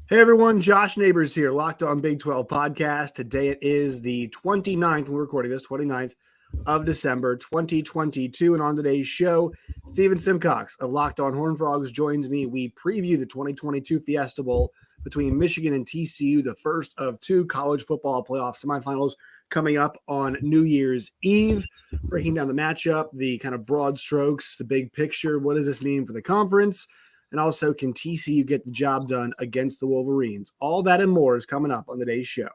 Hey everyone, Josh Neighbors here, Locked On Big 12 podcast. Today it is the 29th, we're recording this, 29th of December, 2022. And on today's show, Steven Simcox of Locked On Horned Frogs joins me. We preview the 2022 Fiesta Bowl between Michigan and TCU, the first of two college football playoff semifinals coming up on New Year's Eve. Breaking down the matchup, the kind of broad strokes, the big picture. What does this mean for the conference? And also, can TCU get the job done against the Wolverines? All that and more is coming up on today's show.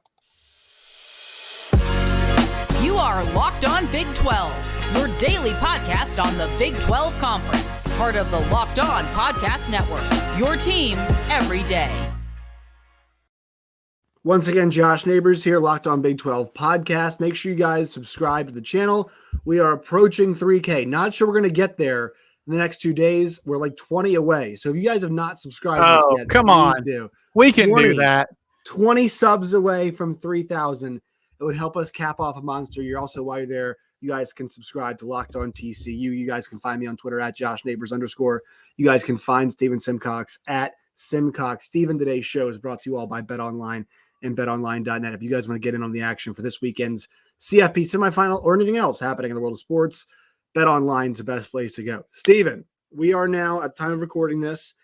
You are Locked On Big 12, your daily podcast on the Big 12 Conference. Part of the Locked On Podcast Network, your team every day. Once again, Josh Neighbors here, Locked On Big 12 podcast. Make sure you guys subscribe to the channel. We are approaching 3K. Not sure we're going to get there in the next 2 days. We're like 20 away. So if you guys have not subscribed to us yet, come please on. do. We can do that. 20 subs away from 3,000. It would help us cap off a monster year. Also, while you're there, you guys can subscribe to Locked On TCU. You guys can find me on Twitter at @JoshNeighbors_. You guys can find Steven Simcox at Simcox. Steven, today's show is brought to you all by BetOnline and BetOnline.net. If you guys want to get in on the action for this weekend's CFP semifinal or anything else happening in the world of sports, BetOnline is the best place to go. Steven, we are now, at the time of recording this,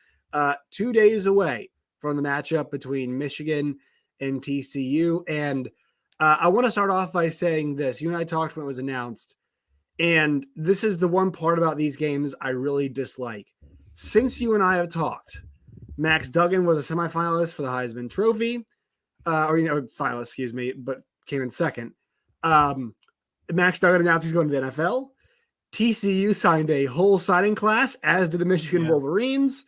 2 days away from the matchup between Michigan and TCU. And I want to start off by saying this. You and I talked when it was announced, and this is the one part about these games I really dislike. Since you and I have talked, Max Duggan was a semifinalist for the Heisman Trophy, finalist, excuse me, but came in second. Max Duggan announced he's going to the NFL. TCU signed a whole signing class, as did the Michigan Wolverines.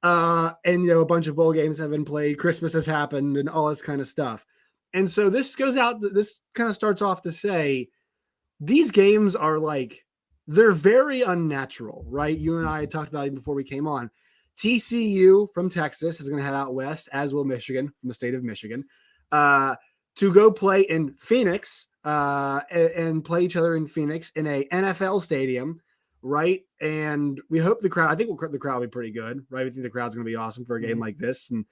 And, a bunch of bowl games have been played. Christmas has happened and all this kind of stuff. And so this kind of starts off to say these games are they're very unnatural, right? You and I talked about it before we came on. TCU from Texas is going to head out west, as will Michigan from the state of Michigan, to go play in Phoenix and play each other in Phoenix in a NFL stadium, right? And we hope the crowd will be pretty good, right? We think the crowd's going to be awesome for a game like this and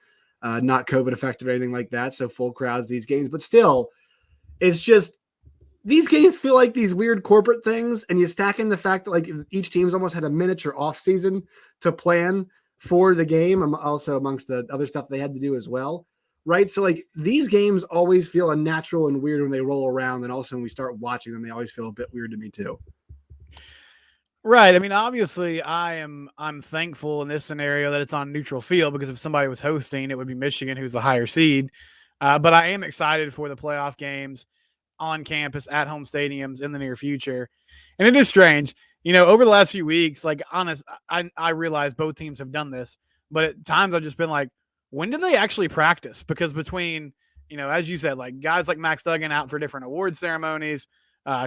not COVID affected or anything like that. So full crowds, these games, but still it's just, these games feel like these weird corporate things, and you stack in the fact that each team's almost had a miniature off season to plan for the game, also amongst the other stuff they had to do as well. Right. So these games always feel unnatural and weird when they roll around. And also when we start watching them, they always feel a bit weird to me too. Right. I mean, obviously I'm thankful in this scenario that it's on neutral field, because if somebody was hosting, it would be Michigan, who's the higher seed. But I am excited for the playoff games on campus at home stadiums in the near future. And it is strange, over the last few weeks, I realize both teams have done this, but at times I've just been like, when do they actually practice? Because between, as you said, guys like Max Duggan out for different award ceremonies,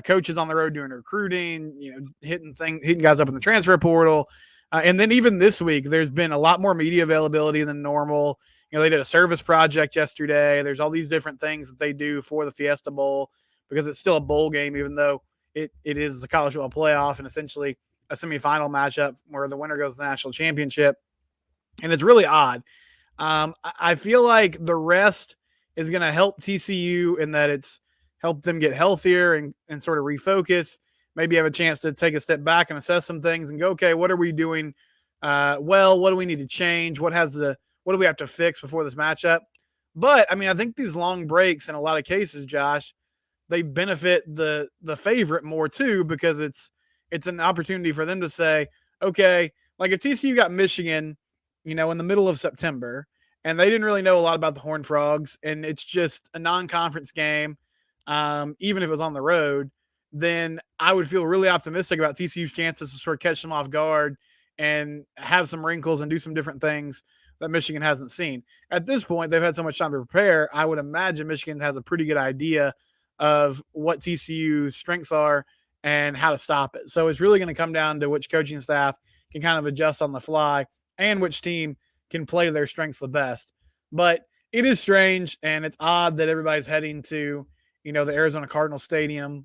coaches on the road doing recruiting, hitting guys up in the transfer portal. And then even this week, there's been a lot more media availability than normal. They did a service project yesterday. There's all these different things that they do for the Fiesta Bowl, because it's still a bowl game, even though it is the college football playoff and essentially a semifinal matchup where the winner goes to the national championship. And it's really odd. I feel like the rest is going to help TCU in that it's helped them get healthier and sort of refocus, maybe have a chance to take a step back and assess some things and go, okay, what are we doing? What do we need to change? What do we have to fix before this matchup? But I mean, I think these long breaks in a lot of cases, Josh, they benefit the favorite more too, because it's an opportunity for them to say, okay, if TCU got Michigan, in the middle of September, and they didn't really know a lot about the Horned Frogs, and it's just a non-conference game, even if it was on the road, then I would feel really optimistic about TCU's chances to sort of catch them off guard and have some wrinkles and do some different things that Michigan hasn't seen. At this point, they've had so much time to prepare. I would imagine Michigan has a pretty good idea of what TCU's strengths are and how to stop it. So it's really going to come down to which coaching staff can kind of adjust on the fly and which team can play to their strengths the best. But it is strange, and it's odd that everybody's heading to, the Arizona Cardinals Stadium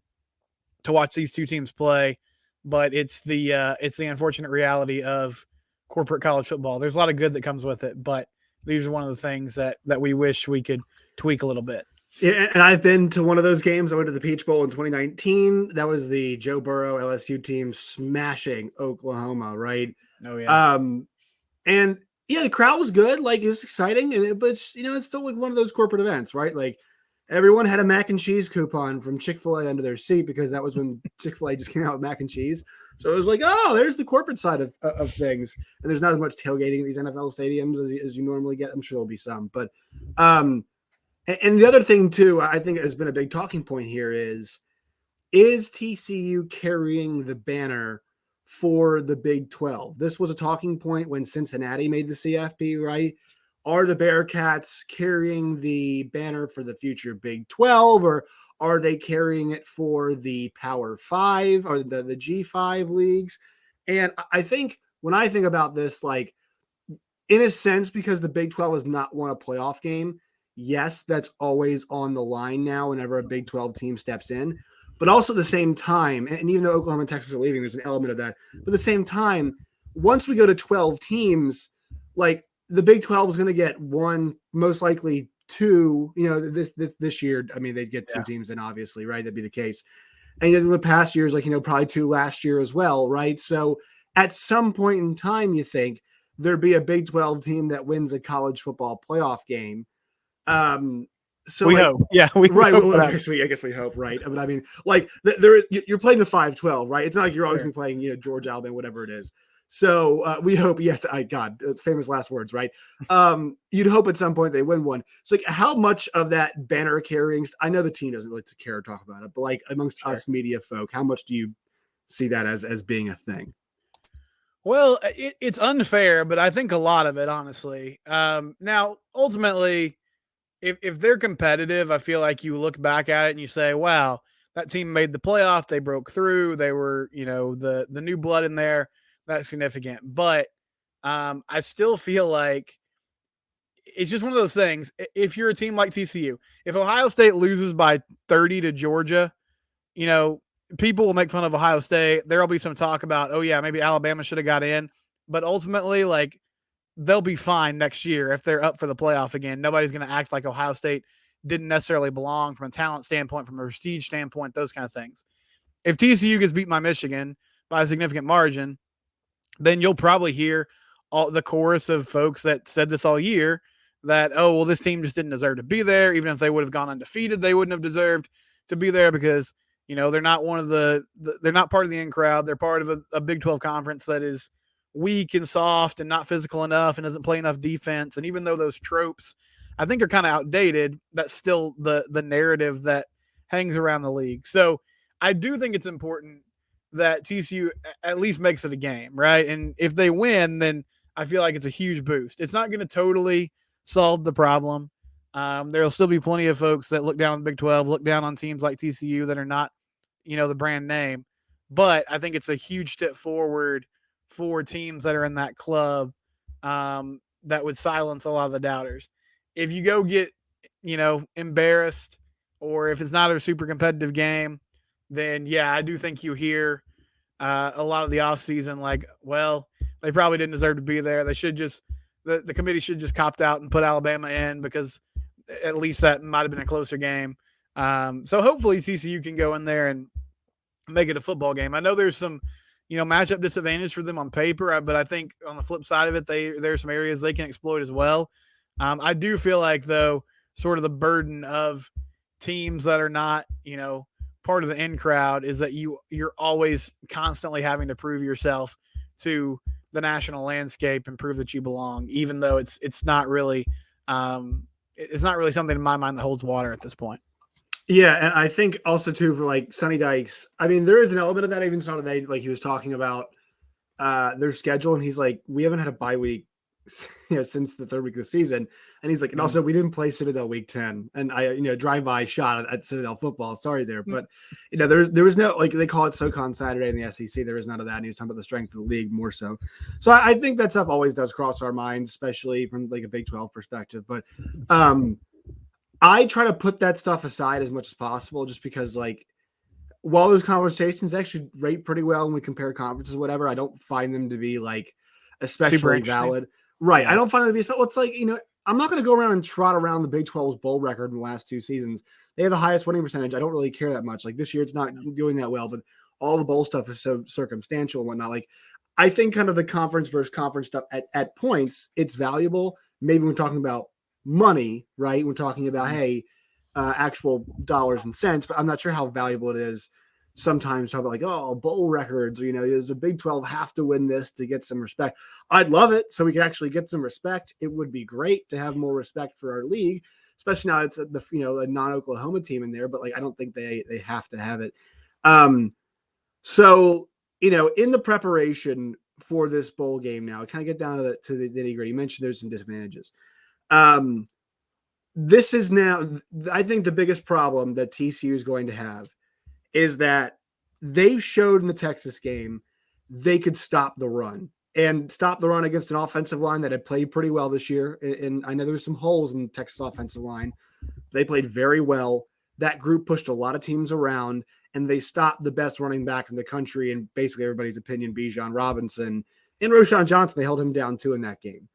to watch these two teams play. But it's the unfortunate reality of corporate college football. There's a lot of good that comes with it, but these are one of the things that we wish we could tweak a little bit. Yeah, and I've been to one of those games. I went to the Peach Bowl in 2019. That was the Joe Burrow LSU team smashing Oklahoma, right? Oh yeah. And yeah, the crowd was good. Like, it was exciting, but it's, it's still like one of those corporate events, right? Like, everyone had a mac and cheese coupon from Chick-fil-A under their seat because that was when Chick-fil-A just came out with mac and cheese. So it was like, oh, there's the corporate side of things. And there's not as much tailgating in these NFL stadiums as you normally get. I'm sure there'll be some, but and the other thing too, I think has been a big talking point here is TCU carrying the banner for the Big 12? This was a talking point when Cincinnati made the CFP, right? Are the Bearcats carrying the banner for the future Big 12, or are they carrying it for the Power 5 or the G5 leagues? And I think when I think about this, like, in a sense, because the Big 12 has not won a playoff game, yes, that's always on the line now whenever a Big 12 team steps in. But also at the same time, and even though Oklahoma and Texas are leaving, there's an element of that. But at the same time, once we go to 12 teams, like, the Big 12 is going to get one, most likely two, this year. I mean, they'd get two teams in, obviously, right? That'd be the case. And in the past years, like, probably two last year as well, right? So at some point in time, you think there'd be a Big 12 team that wins a college football playoff game. So we hope, we right. hope Well, I guess we hope, right? But I mean, like, you're playing the 5-12, right? It's not like you're always been playing, Georgia, Alabama, whatever it is. So we hope. Yes, famous last words, right? You'd hope at some point they win one. So, like, how much of that banner carrying? I know the team doesn't really care to talk about it, but like amongst us media folk, how much do you see that as being a thing? Well, it's unfair, but I think a lot of it, honestly. Now, ultimately, if they're competitive, I feel like you look back at it and you say, wow, that team made the playoff. They broke through. They were, the new blood in there. That's significant. But I still feel like it's just one of those things. If you're a team like TCU, if Ohio State loses by 30 to Georgia, people will make fun of Ohio State. There'll be some talk about, oh yeah, maybe Alabama should have got in. But ultimately, like, they'll be fine next year if they're up for the playoff again. Nobody's going to act like Ohio State didn't necessarily belong from a talent standpoint, from a prestige standpoint, those kind of things. If TCU gets beat by Michigan by a significant margin, then you'll probably hear all the chorus of folks that said this all year that, oh, well, this team just didn't deserve to be there. Even if they would have gone undefeated, they wouldn't have deserved to be there because, they're not one of they're not part of the in crowd. They're part of a Big 12 conference that is weak and soft and not physical enough and doesn't play enough defense. And even though those tropes, I think, are kind of outdated, that's still the narrative that hangs around the league. So I do think it's important that TCU at least makes it a game, right? And if they win, then I feel like it's a huge boost. It's not going to totally solve the problem. There'll still be plenty of folks that look down on the Big 12, look down on teams like TCU that are not, the brand name. But I think it's a huge step forward for teams that are in that club that would silence a lot of the doubters. If you go get, embarrassed, or if it's not a super competitive game, then yeah, I do think you hear a lot of the offseason like, well, they probably didn't deserve to be there. They should just the committee should just copped out and put Alabama in because at least that might have been a closer game. So hopefully TCU can go in there and make it a football game. I know there's some, matchup disadvantage for them on paper, but I think on the flip side of it, there's some areas they can exploit as well. I do feel like, though, sort of the burden of teams that are not, part of the in crowd is that you're always constantly having to prove yourself to the national landscape and prove that you belong, even though it's not really something in my mind that holds water at this point. Yeah, and I think also too for like Sonny Dykes, I mean, there is an element of that. I even saw today, like, he was talking about their schedule, and he's like, we haven't had a bye week since the third week of the season. And he's like, and also we didn't play Citadel week 10. And I, drive-by shot at Citadel football. Sorry there. But, there was no, like, they call it SoCon Saturday in the SEC. There was none of that. And he was talking about the strength of the league more so. So I think that stuff always does cross our minds, especially from like a Big 12 perspective. But I try to put that stuff aside as much as possible, just because, like, while those conversations actually rate pretty well when we compare conferences, whatever, I don't find them to be like especially valid. Right. Yeah. I don't find them to be, well, it's like, I'm not going to go around and trot around the Big 12's bowl record in the last 2 seasons. They have the highest winning percentage. I don't really care that much. Like this year, it's not doing that well, but all the bowl stuff is so circumstantial and whatnot. Like I think kind of the conference versus conference stuff at points, it's valuable. Maybe we're talking about money, right? We're talking about, hey, actual dollars and cents, but I'm not sure how valuable it is. Sometimes talk about like, oh, bowl records, or, does a Big 12 have to win this to get some respect? I'd love it so we can actually get some respect. It would be great to have more respect for our league, especially now it's a non-Oklahoma team in there, but like I don't think they have to have it. So, in the preparation for this bowl game now, kind of get down to the nitty-gritty. You mentioned there's some disadvantages. This is now, I think the biggest problem that TCU is going to have is that they showed in the Texas game they could stop the run against an offensive line that had played pretty well this year. And I know there's some holes in the Texas offensive line. They played very well. That group pushed a lot of teams around, and they stopped the best running back in the country, in basically everybody's opinion, Bijan Robinson. And Roschon Johnson, they held him down too in that game.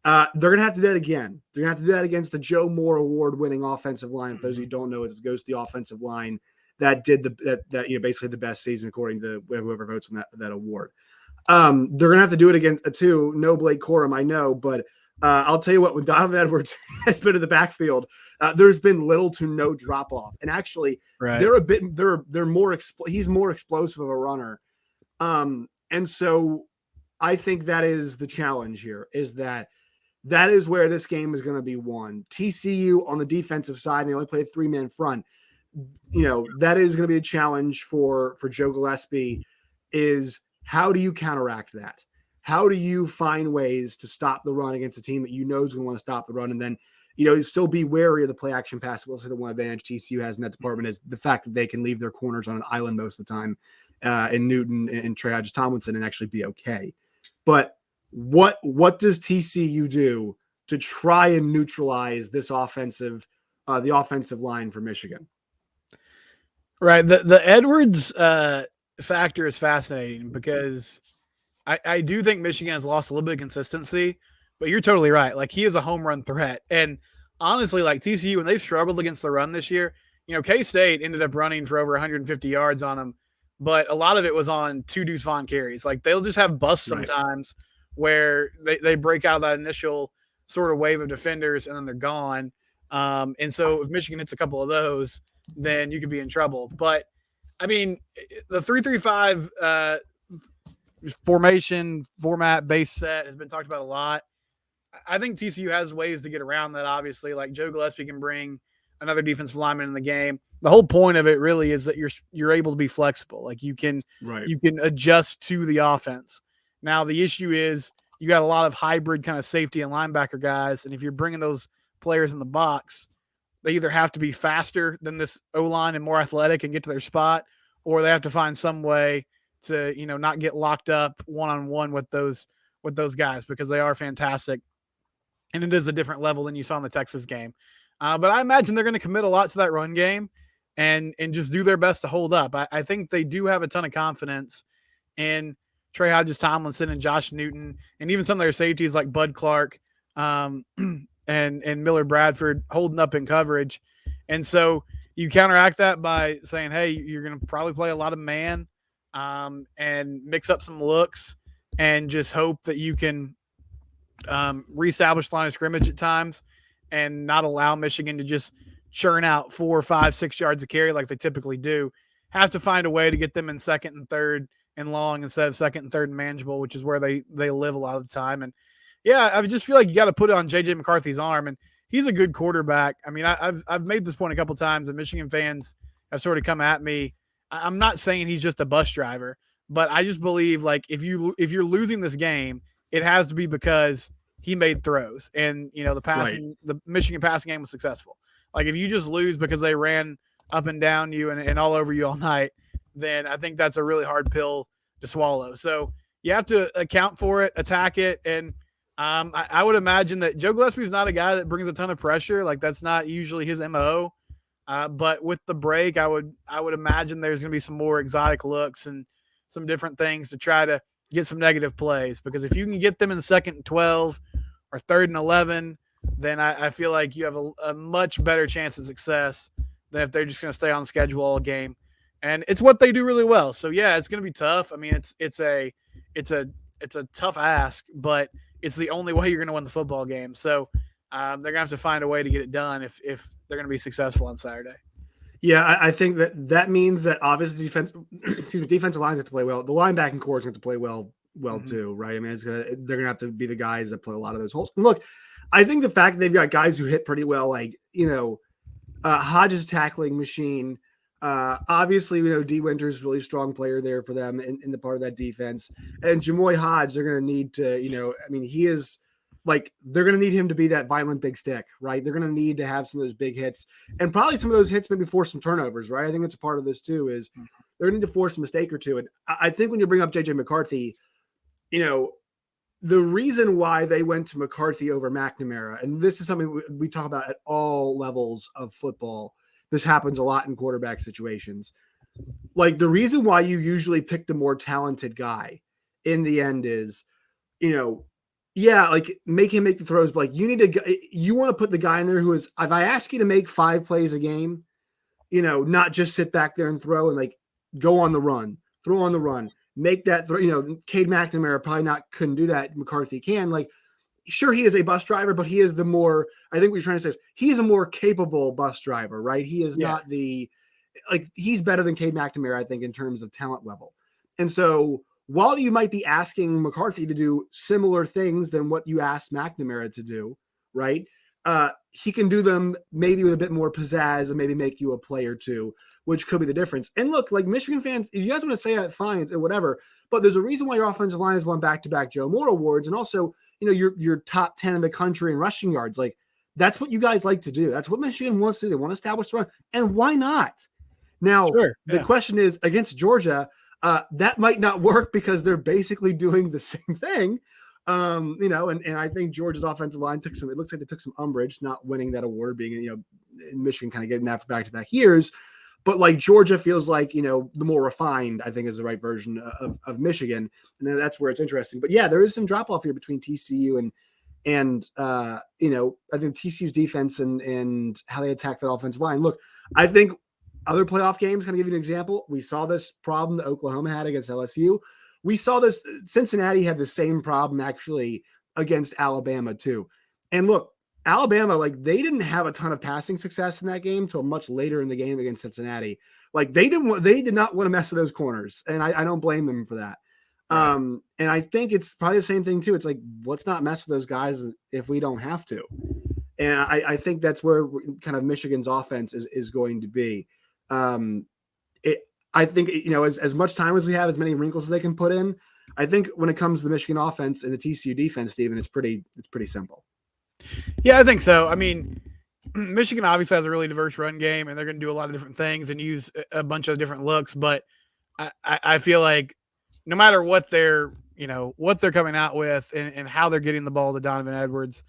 They're going to have to do that again. They're going to have to do that against the Joe Moore award-winning offensive line. For those of you who don't know, it goes to the offensive line that did basically the best season according to whoever votes on that award. They're going to have to do it against too. No Blake Corum, I know, but I'll tell you what, when Donovan Edwards has been in the backfield, there's been little to no drop off. And actually, they're more he's more explosive of a runner. And so I think that is the challenge here, is that is where this game is going to be won. TCU on the defensive side, they only play a 3-man front. That is going to be a challenge for Joe Gillespie, is how do you counteract that? How do you find ways to stop the run against a team that is going to want to stop the run, and then still be wary of the play action pass? We'll say the one advantage TCU has in that department is the fact that they can leave their corners on an island most of the time, in Newton and Trey Hodges-Tomlinson, and actually be okay. But what does TCU do to try and neutralize this the offensive line for Michigan? Right. The Edwards factor is fascinating because I do think Michigan has lost a little bit of consistency, but you're totally right. Like, he is a home run threat. And honestly, like TCU, when they've struggled against the run this year, K-State ended up running for over 150 yards on them, but a lot of it was on 2 Deuce Vaughn carries. Like, they'll just have busts sometimes where they break out of that initial sort of wave of defenders and then they're gone. And so if Michigan hits a couple of those, then you could be in trouble. But I mean, the 3-3-5 format base set has been talked about a lot. I think TCU has ways to get around that. Obviously, like Joe Gillespie can bring another defensive lineman in the game. The whole point of it really is that you're able to be flexible. Like, you can adjust to the offense. Now the issue is you got a lot of hybrid kind of safety and linebacker guys, and if you're bringing those players in the box, they either have to be faster than this O-line and more athletic and get to their spot, or they have to find some way to, not get locked up one-on-one with those guys, because they are fantastic. And it is a different level than you saw in the Texas game. But I imagine they're going to commit a lot to that run game and just do their best to hold up. I think they do have a ton of confidence in Trey Hodges-Tomlinson and Josh Newton, and even some of their safeties like Bud Clark and Miller Bradford holding up in coverage. And so you counteract that by saying, hey, you're going to probably play a lot of man and mix up some looks and just hope that you can reestablish the line of scrimmage at times and not allow Michigan to just churn out 4, 5, 6 yards of carry like they typically do. Have to find a way to get them in second and third and long instead of second and third and manageable, which is where they live a lot of the time. And yeah, I just feel like you got to put it on JJ McCarthy's arm, and he's a good quarterback. I mean, I've made this point a couple times, and Michigan fans have sort of come at me. I'm not saying he's just a bus driver, but I just believe, like, if you're losing this game, it has to be because he made throws, and the Michigan passing game was successful. Like, if you just lose because they ran up and down you and all over you all night, then I think that's a really hard pill to swallow. So you have to account for it, attack it, and I would imagine that Joe Gillespie is not a guy that brings a ton of pressure. Like, that's not usually his MO. But with the break, I would imagine there's going to be some more exotic looks and some different things to try to get some negative plays. Because if you can get them in 2nd and 12 or 3rd and 11, then I feel like you have a much better chance of success than if they're just going to stay on schedule all game. And it's what they do really well. So yeah, it's going to be tough. I mean, it's a tough ask, but it's the only way you're going to win the football game. So they're going to have to find a way to get it done if they're going to be successful on Saturday. Yeah, I think that means that obviously defensive lines have to play well. The linebacking core is going to play well too, right? I mean, they're gonna have to be the guys that play a lot of those holes. And look, I think the fact that they've got guys who hit pretty well, like Hodges tackling machine. Obviously, D Winter's is a really strong player there for them in the part of that defense, and Jamoy Hodge, they're going to need to, he is like they're going to need him to be that violent big stick, right? They're going to need to have some of those big hits, and probably some of those hits maybe force some turnovers, right? I think that's a part of this too. Is they're going to need to force a mistake or two, and I think when you bring up JJ McCarthy, the reason why they went to McCarthy over McNamara, and this is something we talk about at all levels of football. This happens a lot in quarterback situations. Like the reason why you usually pick the more talented guy in the end is, like make him make the throws, but like you want to put the guy in there who is, if I ask you to make 5 plays a game, not just sit back there and throw and like go on the run, throw on the run, make that throw, Cade McNamara probably couldn't do that. McCarthy can. Like, sure, he is a bus driver, but he is the more, I think what you're trying to say is he's a more capable bus driver, right? He is not he's better than Cade McNamara, I think, in terms of talent level. And so while you might be asking McCarthy to do similar things than what you asked McNamara to do, right? He can do them maybe with a bit more pizzazz and maybe make you a play or two, which could be the difference. And look, like Michigan fans, if you guys want to say that, fine, whatever. But there's a reason why your offensive line has won back-to-back Joe Moore awards, and also, you're top 10 in the country in rushing yards. Like that's what you guys like to do. That's what Michigan wants to do. They want to establish the run, and why not? Now, The question is against Georgia, that might not work because they're basically doing the same thing. And I think Georgia's offensive line it looks like they took some umbrage not winning that award, being, in Michigan kind of getting that for back-to-back years. But like Georgia feels like, the more refined, I think, is the right version of Michigan. And that's where it's interesting. But yeah, there is some drop off here between TCU and I think TCU's defense and how they attack that offensive line. Look, I think other playoff games, kind of give you an example. We saw this problem that Oklahoma had against LSU. We saw this. Cincinnati had the same problem actually against Alabama too. And look, Alabama, like they didn't have a ton of passing success in that game until much later in the game against Cincinnati. Like they did not want to mess with those corners, and I don't blame them for that. Right. And I think it's probably the same thing too. It's like, let's not mess with those guys if we don't have to. And I think that's where kind of Michigan's offense is going to be. I think, as much time as we have, as many wrinkles as they can put in, I think when it comes to the Michigan offense and the TCU defense, Stephen, it's pretty simple. Yeah, I think so. I mean, Michigan obviously has a really diverse run game, and they're going to do a lot of different things and use a bunch of different looks. But I feel like no matter what they're coming out with and how they're getting the ball to Donovan Edwards,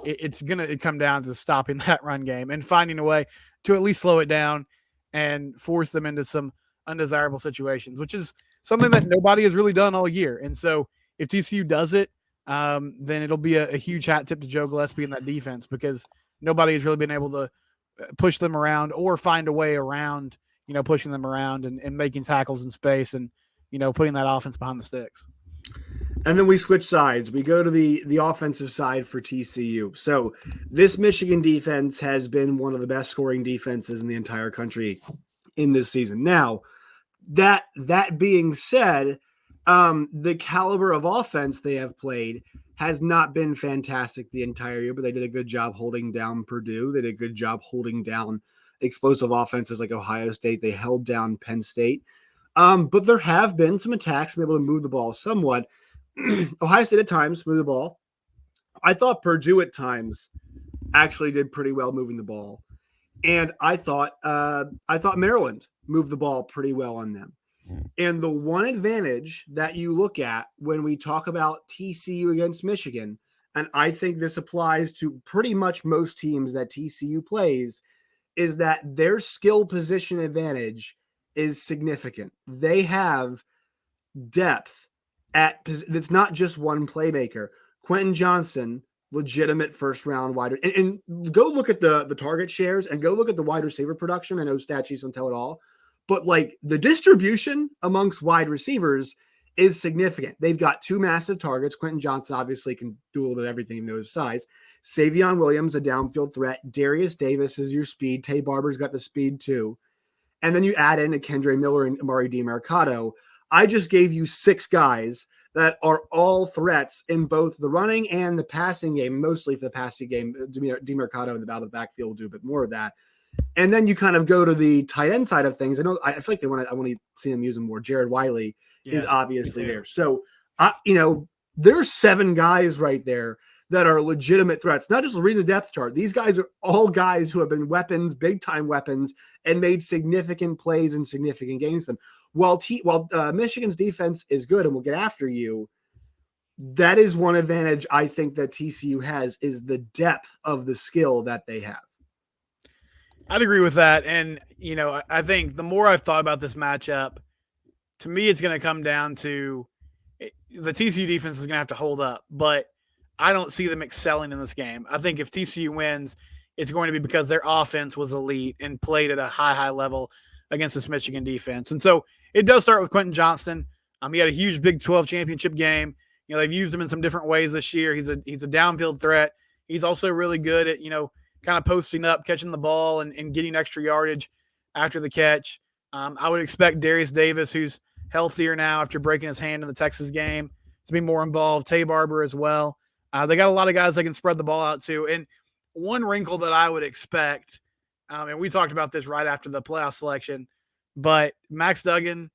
it's going to come down to stopping that run game and finding a way to at least slow it down and force them into some undesirable situations, which is something that nobody has really done all year. And so if TCU does it, then it'll be a huge hat tip to Joe Gillespie in that defense, because nobody has really been able to push them around or find a way around, pushing them around and making tackles in space and, putting that offense behind the sticks. And then we switch sides. We go to the offensive side for TCU. So this Michigan defense has been one of the best scoring defenses in the entire country in this season. Now, that being said, the caliber of offense they have played has not been fantastic the entire year, but they did a good job holding down Purdue. They did a good job holding down explosive offenses like Ohio State. They held down Penn State. But there have been some attacks to be able to move the ball somewhat. Ohio State at times moved the ball. I thought Purdue at times actually did pretty well moving the ball. And I thought Maryland moved the ball pretty well on them. And the one advantage that you look at when we talk about TCU against Michigan, and I think this applies to pretty much most teams that TCU plays, is that their skill position advantage is significant. They have depth it's not just one playmaker. Quentin Johnson, legitimate first round wide. And go look at the target shares and go look at the wide receiver production. I know stat sheets don't tell it all, but like the distribution amongst wide receivers is significant. They've got two massive targets. Quentin Johnson obviously can do a little bit of everything in those size. Savion Williams, a downfield threat. Darius Davis is your speed. Tay Barber's got the speed too. And then you add in a Kendre Miller and Amari DiMercato. I just gave you 6 guys that are all threats in both the running and the passing game, mostly for the passing game. DiMercato in the out of the backfield will do a bit more of that. And then you kind of go to the tight end side of things. I feel like I want to see them use them more. Jared Wiley is obviously there. So, there's 7 guys right there that are legitimate threats. Not just read the depth chart. These guys are all guys who have been weapons, big time weapons, and made significant plays in significant games. While Michigan's defense is good and will get after you, that is one advantage I think that TCU has is the depth of the skill that they have. I'd agree with that. And, I think the more I've thought about this matchup, to me, it's going to come down to the TCU defense is going to have to hold up, but I don't see them excelling in this game. I think if TCU wins, it's going to be because their offense was elite and played at a high level against this Michigan defense. And so it does start with Quentin Johnston. He had a huge Big 12 championship game. They've used him in some different ways this year. He's a downfield threat. He's also really good at, kind of posting up, catching the ball and getting extra yardage after the catch. I would expect Darius Davis, who's healthier now after breaking his hand in the Texas game, to be more involved. Tay Barber as well. They got a lot of guys that can spread the ball out to. And one wrinkle that I would expect, and we talked about this right after the playoff selection, but Max Duggan,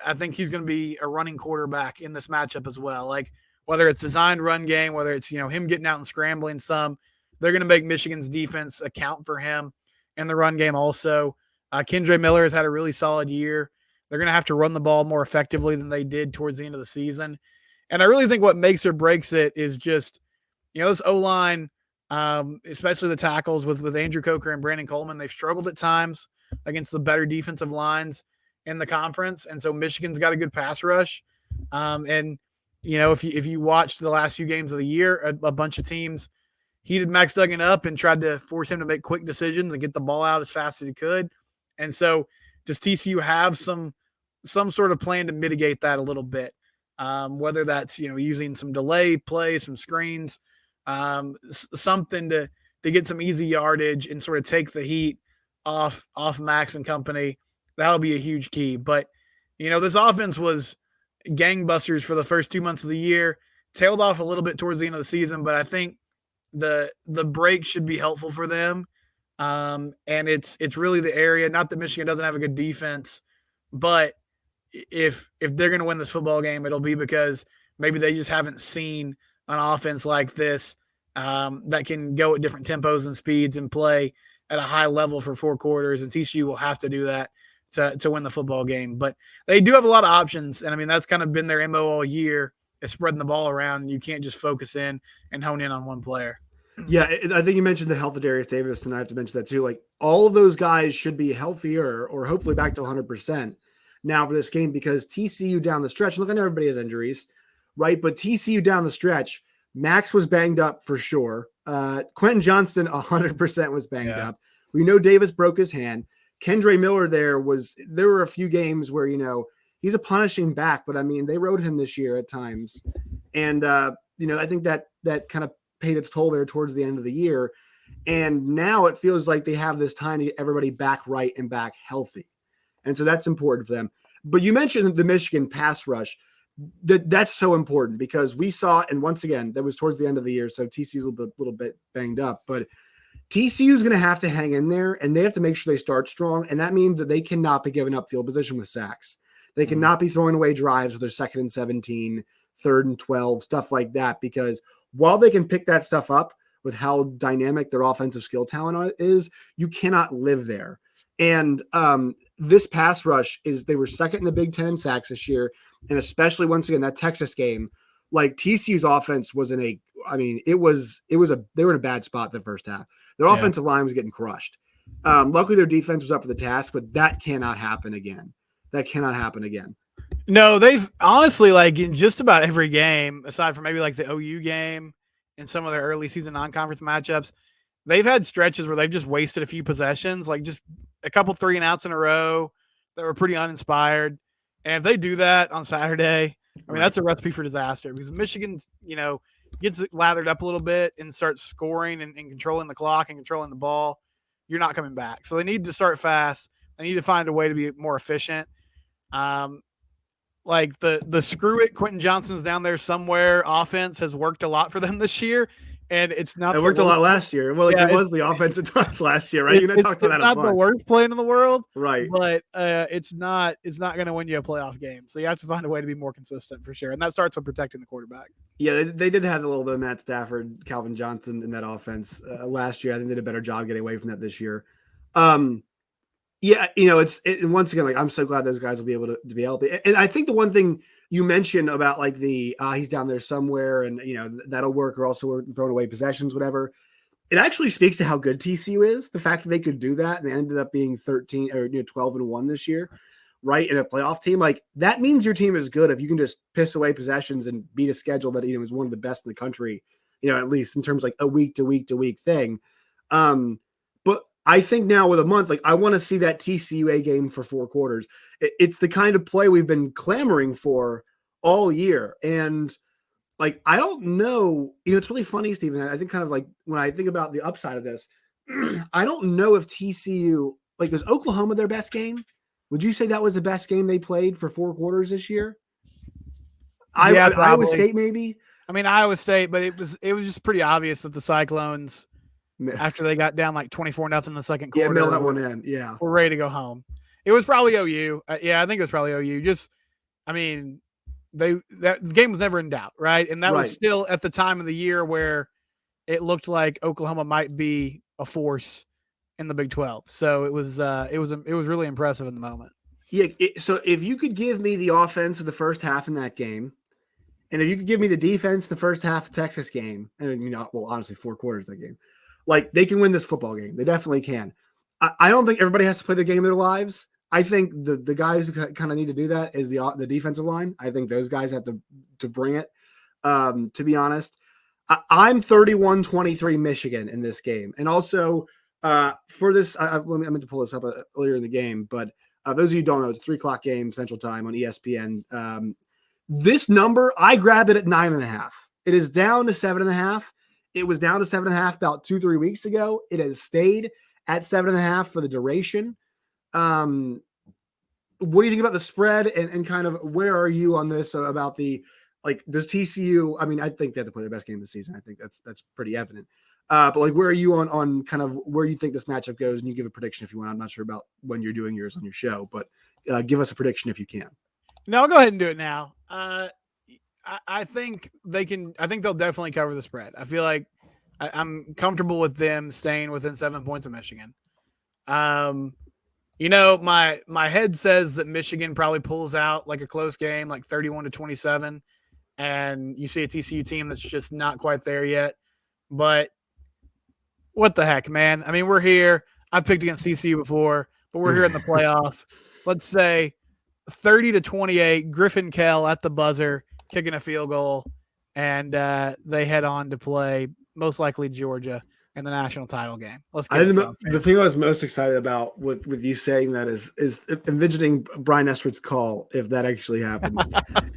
I think he's going to be a running quarterback in this matchup as well. Like whether it's designed run game, whether it's, him getting out and scrambling some, they're going to make Michigan's defense account for him in the run game also. Kendre Miller has had a really solid year. They're going to have to run the ball more effectively than they did towards the end of the season. And I really think what makes or breaks it is just, this O-line, especially the tackles with Andrew Coker and Brandon Coleman, they've struggled at times against the better defensive lines in the conference. And so Michigan's got a good pass rush. If you watched the last few games of the year, a bunch of teams heated Max Duggan up and tried to force him to make quick decisions and get the ball out as fast as he could. And so does TCU have some sort of plan to mitigate that a little bit? Whether that's, using some delay plays, some screens, something to get some easy yardage and sort of take the heat off Max and company. That'll be a huge key. But, this offense was gangbusters for the first 2 months of the year, tailed off a little bit towards the end of the season, but I think the break should be helpful for them. And it's really the area, not that Michigan doesn't have a good defense, but if they're going to win this football game, it'll be because maybe they just haven't seen an offense like this that can go at different tempos and speeds and play at a high level for 4 quarters. And TCU will have to do that to win the football game. But they do have a lot of options. And, that's kind of been their MO all year, is spreading the ball around. You can't just focus in and hone in on one player. Yeah, I think you mentioned the health of Darius Davis, and I have to mention that too. Like all of those guys should be healthier or hopefully back to 100% now for this game because TCU down the stretch, look, I know everybody has injuries, right? But TCU down the stretch, Max was banged up for sure. Quentin Johnston 100% was banged up. We know Davis broke his hand. Kendre Miller there were a few games where, he's a punishing back, but they rode him this year at times. And, I think that kind of paid its toll there towards the end of the year. And now it feels like they have this time to get everybody back right and back healthy. And so that's important for them. But you mentioned the Michigan pass rush. That's so important because we saw, and once again, that was towards the end of the year. So TCU's a little bit banged up, but TCU's going to have to hang in there and they have to make sure they start strong. And that means that they cannot be giving up field position with sacks. They cannot be throwing away drives with their 2nd and 17, 3rd and 12, stuff like that, because while they can pick that stuff up with how dynamic their offensive skill talent is, you cannot live there. And this pass rush they were 2nd in the Big Ten in sacks this year. And especially once again, that Texas game, like TCU's offense was they were in a bad spot the first half. Their offensive line was getting crushed. Luckily their defense was up for the task, but that cannot happen again. No, they've honestly, like in just about every game, aside from maybe like the OU game in some of their early season non-conference matchups, they've had stretches where they've just wasted a few possessions, like just a couple 3-and-outs in a row that were pretty uninspired. And if they do that on Saturday, I mean, that's a recipe for disaster because Michigan, gets lathered up a little bit and starts scoring and controlling the clock and controlling the ball. You're not coming back. So they need to start fast. They need to find a way to be more efficient. Like the screw it, Quentin Johnson's down there somewhere offense has worked a lot for them this year. And it's not. It worked a lot last year. Well, it was the offensive touch last year, right? Talked about that. It's not the worst play in the world, right? But it's not going to win you a playoff game. So you have to find a way to be more consistent for sure, and that starts with protecting the quarterback. Yeah, they did have a little bit of Matt Stafford, Calvin Johnson in that offense last year. I think they did a better job getting away from that this year. Yeah, once again, like I'm so glad those guys will be able to be healthy. And I think the one thing you mentioned about like he's down there somewhere and that'll work, or also we're throwing away possessions, whatever. It actually speaks to how good TCU is. The fact that they could do that and they ended up being 13 or 12-1 this year, right? In a playoff team, like that means your team is good if you can just piss away possessions and beat a schedule that is one of the best in the country, at least in terms of like a week to week to week thing. But I think now with a month, like I want to see that TCU game for 4 quarters. It's the kind of play we've been clamoring for all year. And like, I don't know, it's really funny, Stephen. I think kind of like when I think about the upside of this, I don't know if TCU, like was Oklahoma their best game? Would you say that was the best game they played for 4 quarters this year? Yeah, Iowa State, maybe. I mean, Iowa State, but it was just pretty obvious that the Cyclones, after they got down like 24-0 in the second quarter, mail that one in. Yeah, we're ready to go home. It was probably OU. I think it was probably OU. The game was never in doubt, right? And that was still at the time of the year where it looked like Oklahoma might be a force in the Big 12. So it was really impressive in the moment. Yeah. So if you could give me the offense of the first half in that game, and if you could give me the defense the first half of Texas game, and honestly, 4 quarters of that game, like they can win this football game. They definitely can. I don't think everybody has to play the game of their lives. I think the guys who kind of need to do that is the defensive line. I think those guys have to bring it. To be honest, I'm 31-23 Michigan in this game, and also for this, I meant to pull this up earlier in the game, but those of you who don't know, it's a 3:00 game Central Time on ESPN. This number, I grabbed it at 9.5. It is down to 7.5. It was down to 7.5 about 2-3 weeks ago. It has stayed at 7.5 for the duration. What do you think about the spread and kind of where are you on this about does TCU, I mean, I think they have to play their best game of the season. I think that's pretty evident. But like, where are you on kind of where you think this matchup goes? And you give a prediction if you want. I'm not sure about when you're doing yours on your show, but give us a prediction if you can. No, I'll go ahead and do it now. I think they can. I think they'll definitely cover the spread. I feel like I'm comfortable with them staying within 7 points of Michigan. My head says that Michigan probably pulls out like a close game, like 31-27, and you see a TCU team that's just not quite there yet. But what the heck, man? I mean, we're here. I've picked against TCU before, but we're here in the playoff. Let's say 30-28, Griffin Kell at the buzzer, kicking a field goal, and they head on to play most likely Georgia in the national title game. Let's get the thing I was most excited about with you saying that is envisioning Brian Estridge's call if that actually happens.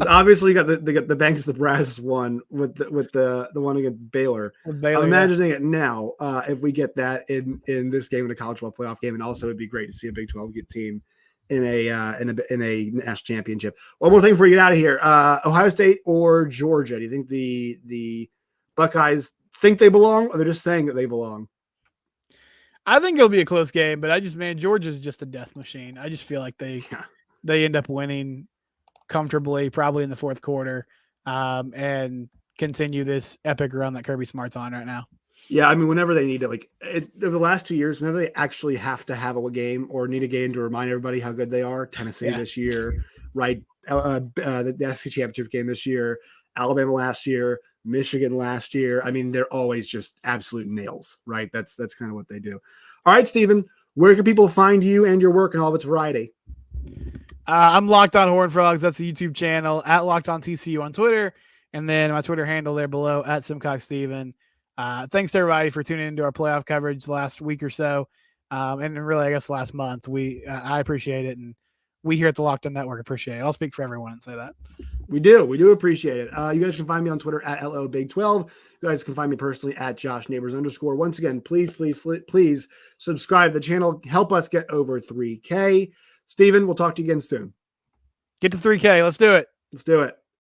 Obviously, you got the Banks the Brass one with the one against Baylor. I'm imagining it now. If we get that in this game in a college football playoff game, and also it'd be great to see a Big 12 get team in a national championship. One more thing before we get out of here: Ohio State or Georgia? Do you think the Buckeyes think they belong, or they're just saying that they belong? I think it'll be a close game, but Georgia's just a death machine. I just feel like they end up winning comfortably, probably in the fourth quarter, and continue this epic run that Kirby Smart's on right now. Yeah, I mean, whenever they need to, over the last 2 years, whenever they actually have to have a game or need a game to remind everybody how good they are, Tennessee this year, right? The SEC championship game this year, Alabama last year, Michigan last year. I mean, they're always just absolute nails, right? That's kind of what they do. All right, Stephen, where can people find you and your work and all of its variety? I'm Locked On Horned Frogs. That's the YouTube channel, at Locked On TCU on Twitter, And then my Twitter handle there below at SimcockSteven. Thanks to everybody for tuning into our playoff coverage the last week or so. And really, I guess last month. I appreciate it. And we here at the Locked On Network appreciate it. I'll speak for everyone and say that. We do appreciate it. You guys can find me on Twitter at LOBig12. You guys can find me personally at JoshNeighbors_. Once again, please subscribe to the channel. Help us get over 3K. Steven, we'll talk to you again soon. Get to 3K. Let's do it. Let's do it.